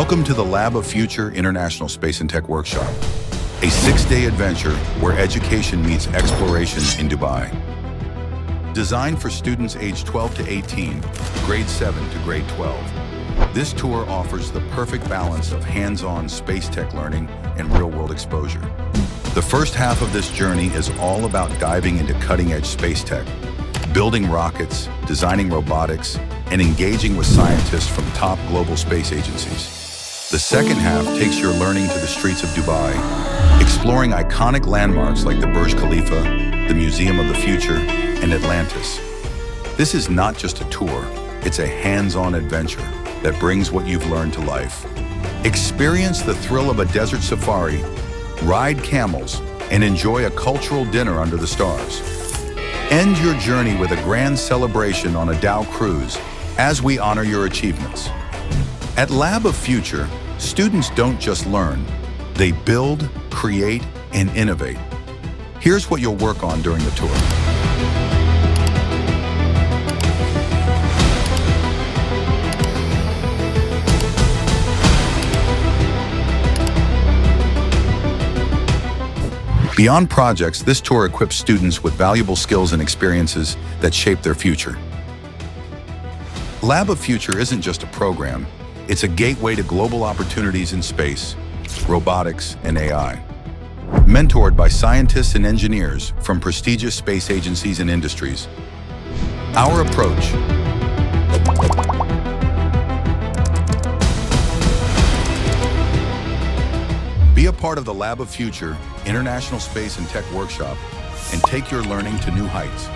Welcome to the Lab of Future International Space and Tech Workshop, a 6-day adventure where education meets exploration in Dubai. Designed for students aged 12 to 18, grade 7 to grade 12, this tour offers the perfect balance of hands-on space tech learning and real-world exposure. The first half of this journey is all about diving into cutting-edge space tech, building rockets, designing robotics, and engaging with scientists from top global space agencies. The second half takes your learning to the streets of Dubai, exploring iconic landmarks like the Burj Khalifa, the Museum of the Future, and Atlantis. This is not just a tour, it's a hands-on adventure that brings what you've learned to life. Experience the thrill of a desert safari, ride camels, and enjoy a cultural dinner under the stars. End your journey with a grand celebration on a Dow cruise as we honor your achievements. At Lab of Future, students don't just learn, they build, create, and innovate. Here's what you'll work on during the tour. Beyond projects, this tour equips students with valuable skills and experiences that shape their future. Lab of Future isn't just a program, it's a gateway to global opportunities in space, robotics, and AI. Mentored by scientists and engineers from prestigious space agencies and industries. Our approach: be a part of the Lab of Future International Space and Tech Workshop and take your learning to new heights.